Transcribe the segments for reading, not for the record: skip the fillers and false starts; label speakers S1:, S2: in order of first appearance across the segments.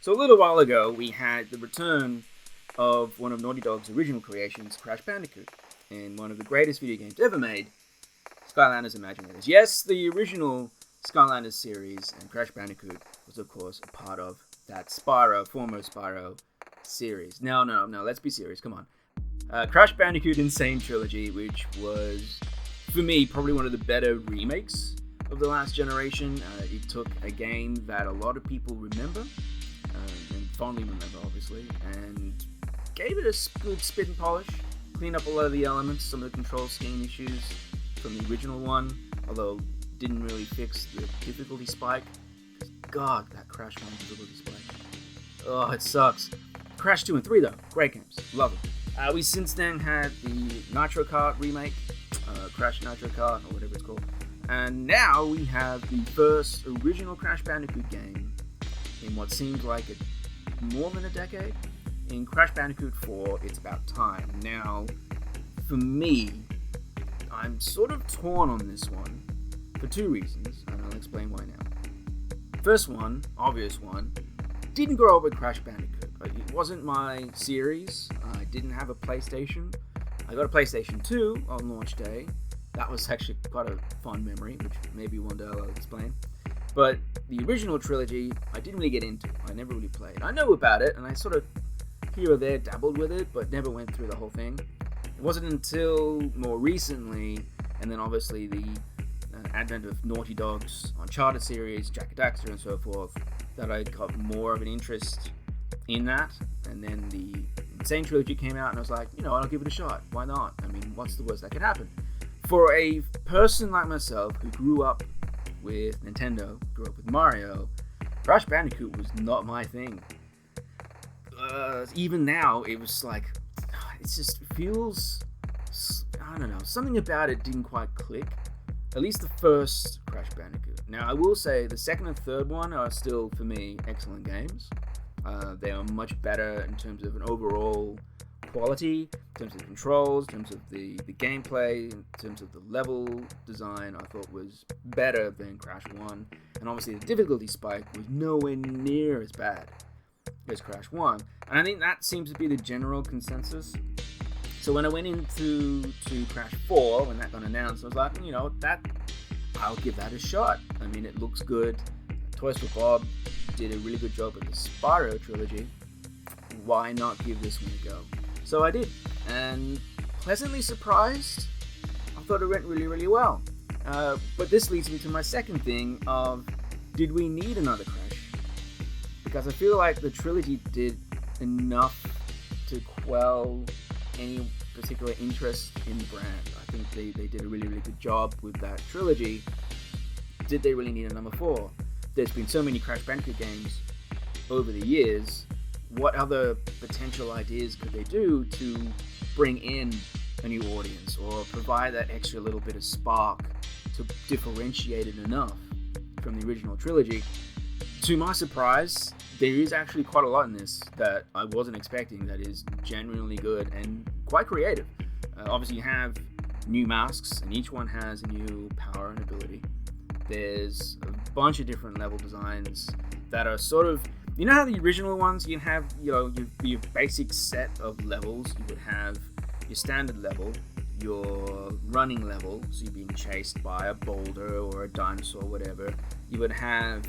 S1: So a little while ago, we had the return of one of Naughty Dog's original creations, Crash Bandicoot, in one of the greatest video games ever made, Skylanders Imaginators. Yes, the original Skylanders series and Crash Bandicoot was, of course, a part of that former Spyro series. No, let's be serious, come on. Crash Bandicoot Insane Trilogy, which was, for me, probably one of the better remakes of the last generation. It took a game that a lot of people remember, and fondly remember, obviously, and gave it a good spit and polish, cleaned up a lot of the elements, some of the control scheme issues from the original one, although didn't really fix the difficulty spike. God, that Crash 1 difficulty spike. Oh, it sucks. Crash 2 and 3, though, great games. Love them. We since then had the Nitro Kart remake, Crash Nitro Kart, or whatever it's called. And now we have the first original Crash Bandicoot game in what seems like more than a decade. In Crash Bandicoot 4, It's About Time. Now, for me, I'm sort of torn on this one for two reasons, and I'll explain why now. First one, obvious one, didn't grow up with Crash Bandicoot. It wasn't my series. I didn't have a PlayStation. I got a PlayStation 2 on launch day. That was actually quite a fun memory, which maybe one day I'll explain. But the original trilogy, I didn't really get into. I never really played. I know about it, and I sort of here or there dabbled with it, but never went through the whole thing. It wasn't until more recently, and then obviously the advent of Naughty Dog's Uncharted series, Jak and Daxter, and so forth, that I got more of an interest in that. And then the Insane Trilogy came out, and I was like, I'll give it a shot. Why not? I mean, what's the worst that could happen? For a person like myself who grew up with Nintendo, grew up with Mario, Crash Bandicoot was not my thing. Even now, it was like, it just feels, I don't know, something about it didn't quite click. At least the first Crash Bandicoot. Now, I will say the second and third one are still, for me, excellent games. They are much better in terms of an overall quality, in terms of the controls, in terms of the gameplay, in terms of the level design. I thought was better than Crash 1. And obviously the difficulty spike was nowhere near as bad as Crash 1. And I think that seems to be the general consensus. So when I went into Crash 4, when that got announced, I was like, I'll give that a shot. I mean, it looks good. Toys for Bob did a really good job with the Spyro trilogy. Why not give this one a go? So I did, and pleasantly surprised. I thought it went really, really well. But this leads me to my second thing of, did we need another Crash? Because I feel like the trilogy did enough to quell any particular interest in the brand. I think they did a really, really good job with that trilogy. Did they really need a number 4? There's been so many Crash Bandicoot games over the years. What other potential ideas could they do to bring in a new audience or provide that extra little bit of spark to differentiate it enough from the original trilogy? To my surprise, there is actually quite a lot in this that I wasn't expecting that is genuinely good and quite creative. Obviously, you have new masks, and each one has a new power and ability. There's a bunch of different level designs that are sort of, how the original ones, you have, your basic set of levels. You would have your standard level, your running level, so you're being chased by a boulder or a dinosaur, whatever. You would have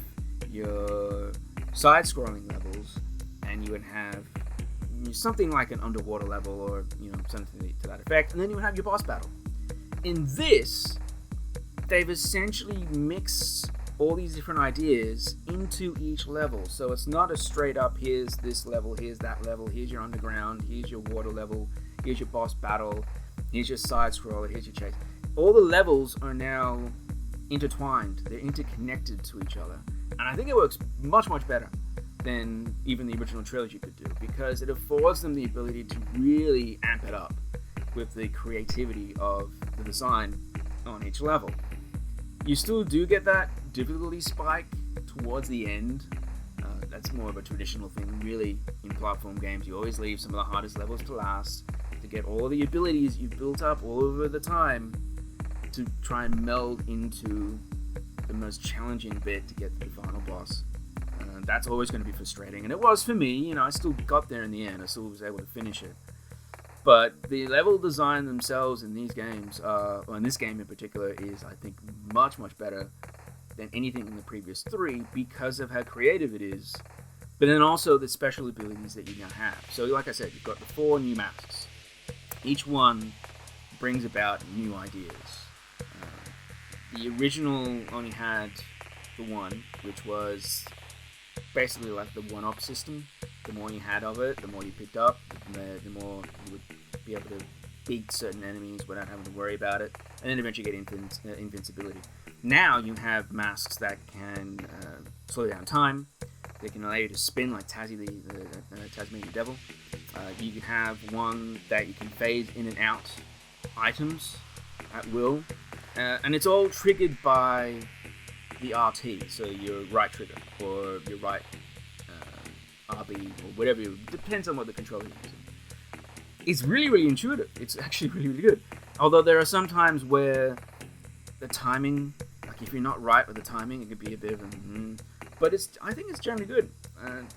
S1: your side-scrolling levels, and you would have something like an underwater level or, something to that effect, and then you would have your boss battle. In this, they've essentially mixed all these different ideas into each level. So it's not a straight up, here's this level, here's that level, here's your underground, here's your water level, here's your boss battle, here's your side scroller, here's your chase. All the levels are now intertwined. They're interconnected to each other. And I think it works much, much better than even the original trilogy could do, because it affords them the ability to really amp it up with the creativity of the design on each level. You still do get that difficulty spike towards the end. That's more of a traditional thing, really, in platform games. You always leave some of the hardest levels to last to get all the abilities you've built up all over the time to try and meld into the most challenging bit to get to the final boss. That's always going to be frustrating, and it was for me. You know, I still got there in the end. I still was able to finish it. But the level design themselves in these games, or in this game in particular, is, I think, much, much better than anything in the previous 3 because of how creative it is, but then also the special abilities that you now have. So, like I said, you've got the 4 new masks. Each one brings about new ideas. The original only had the one, which was basically like the one-up system. The more you had of it, the more you picked up, the more you would be able to beat certain enemies without having to worry about it, and then eventually get invincibility. Now you have masks that can slow down time. They can allow you to spin like Tazzy, the Tasmanian Devil. You can have one that you can phase in and out items at will, and it's all triggered by the RT, so your right trigger or your right RB or whatever. Depends on what the controller is using. It's really, really intuitive. It's actually really, really good. Although there are some times where the timing, like if you're not right with the timing, it could be a bit of a but I think it's generally good.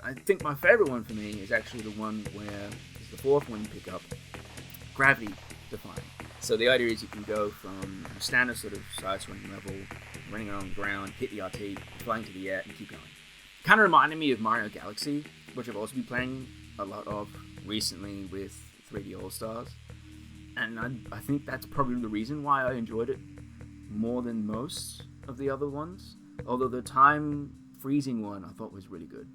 S1: I think my favorite one for me is actually the one where it's the 4th one you pick up, gravity defying. So the idea is you can go from a standard sort of side swing level, running on the ground, hit the RT, flying to the air, and keep going. Kind of reminded me of Mario Galaxy, which I've also been playing a lot of recently with 3D All-Stars. And I think that's probably the reason why I enjoyed it more than most of the other ones. Although the time freezing one I thought was really good.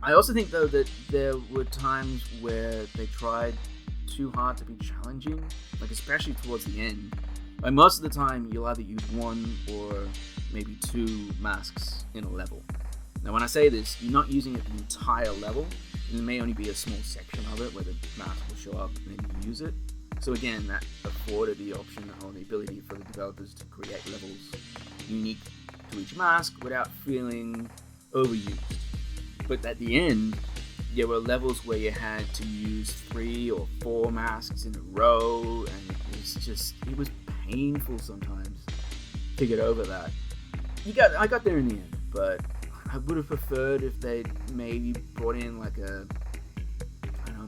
S1: I also think though that there were times where they tried too hard to be challenging, like especially towards the end. Like most of the time you'll either use 1 or maybe 2 masks in a level. Now when I say this, you're not using it the entire level, and there may only be a small section of it where the mask will show up and then you use it. So again, that afforded the option or the ability for the developers to create levels unique to each mask without feeling overused. But at the end, there were levels where you had to use 3 or 4 masks in a row, and it was painful sometimes to get over that. I got there in the end, but I would have preferred if they'd maybe brought in like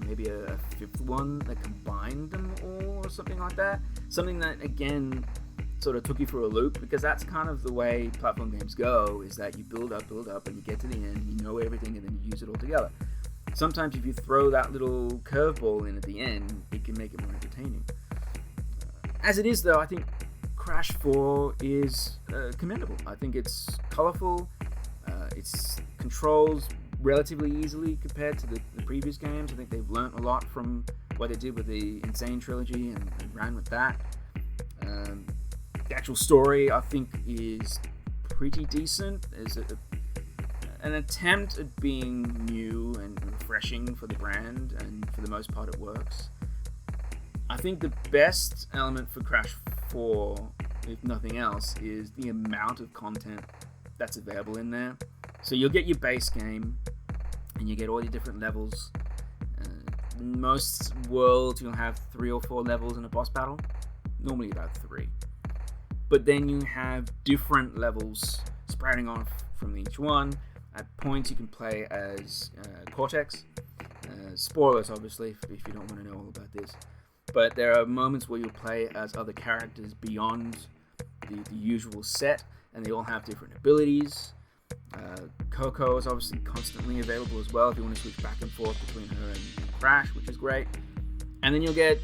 S1: maybe a 5th one that combined them all or something like that. Something that, again, sort of took you for a loop, because that's kind of the way platform games go, is that you build up, and you get to the end, you know everything, and then you use it all together. Sometimes if you throw that little curveball in at the end, it can make it more entertaining. As it is, though, I think Crash 4 is commendable. I think it's colorful, it controls relatively easily compared to the previous games. I think they've learnt a lot from what they did with the Insane trilogy and ran with that. The actual story, I think, is pretty decent. There's an attempt at being new and refreshing for the brand, and for the most part it works. I think the best element for Crash 4, if nothing else, is the amount of content that's available in there. So you'll get your base game, and you get all your different levels. In most worlds, you'll have 3 or 4 levels in a boss battle. Normally about 3. But then you have different levels sprouting off from each one. At points, you can play as Cortex. Spoilers, obviously, if you don't want to know all about this. But there are moments where you'll play as other characters beyond the usual set, and they all have different abilities. Coco is obviously constantly available as well if you want to switch back and forth between her and Crash, which is great. And then you'll get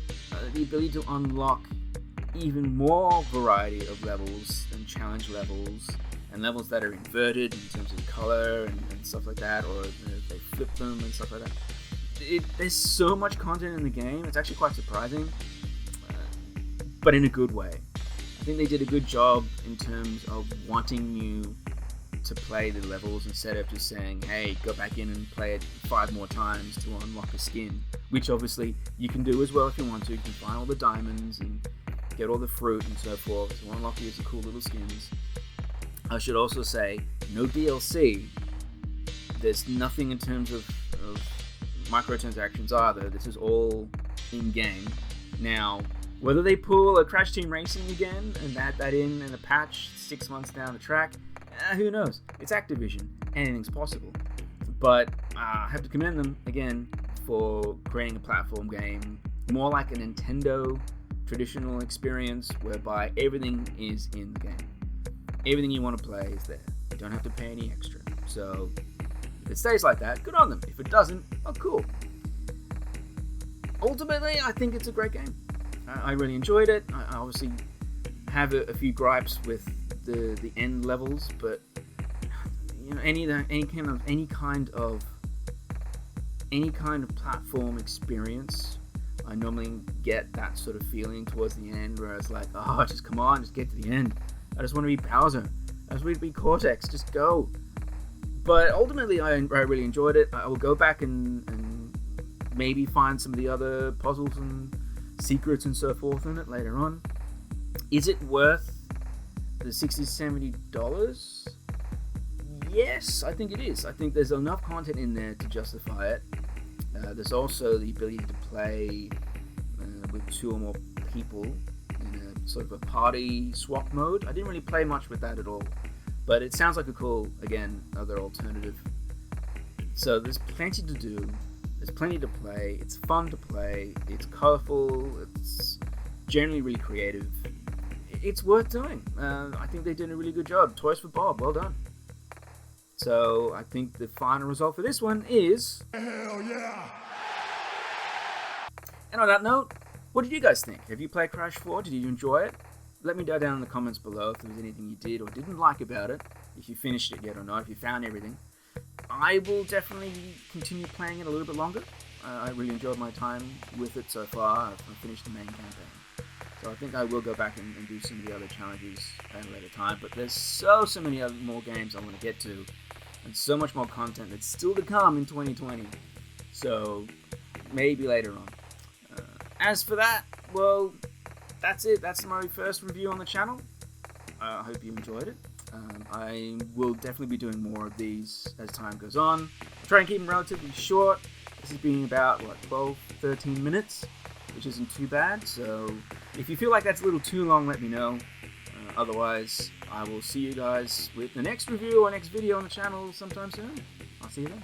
S1: the ability to unlock even more variety of levels and challenge levels, and levels that are inverted in terms of color and stuff like that, or they flip them and stuff like that. There's so much content in the game, it's actually quite surprising, but in a good way. I think they did a good job in terms of wanting you to play the levels instead of just saying, hey, go back in and play it 5 more times to unlock a skin, which obviously you can do as well if you want to. You can find all the diamonds and get all the fruit and so forth to unlock these cool little skins. I should also say, no DLC. There's nothing in terms of microtransactions either. This is all in-game. Now, whether they pull a Crash Team Racing again and add that in a patch 6 months down the track, Who knows? It's Activision. Anything's possible. But I have to commend them, again, for creating a platform game more like a Nintendo traditional experience whereby everything is in the game. Everything you want to play is there. You don't have to pay any extra. So if it stays like that, good on them. If it doesn't, oh cool. Ultimately, I think it's a great game. I really enjoyed it. I obviously have a few gripes with the end levels, but you know, any kind of platform experience, I normally get that sort of feeling towards the end where it's like, oh, just come on, just get to the end. I just want to be Bowser. I just want to be Cortex. Just go. But ultimately, I really enjoyed it. I will go back and maybe find some of the other puzzles and secrets and so forth in it later on. Is it worth the $60-$70? Yes, I think it is. I think there's enough content in there to justify it. There's also the ability to play with 2 or more people in a sort of a party swap mode. I didn't really play much with that at all, but it sounds like a cool, again, other alternative. So there's plenty to do. There's plenty to play. It's fun to play. It's colorful. It's generally really creative. It's worth doing. I think they did a really good job. Toys for Bob. Well done. So I think the final result for this one is... Hell yeah! And on that note, what did you guys think? Have you played Crash 4? Did you enjoy it? Let me know down in the comments below if there was anything you did or didn't like about it. If you finished it yet or not. If you found everything. I will definitely continue playing it a little bit longer. I really enjoyed my time with it so far. I've finished the main campaign. So I think I will go back and do some of the other challenges at a later time. But there's so many other more games I want to get to. And so much more content that's still to come in 2020. So maybe later on. As for that, well, that's it. That's my first review on the channel. I hope you enjoyed it. I will definitely be doing more of these as time goes on. I'll try and keep them relatively short. This has been about, 12, 13 minutes, which isn't too bad. So if you feel like that's a little too long, let me know. Otherwise, I will see you guys with the next review or next video on the channel sometime soon. I'll see you then.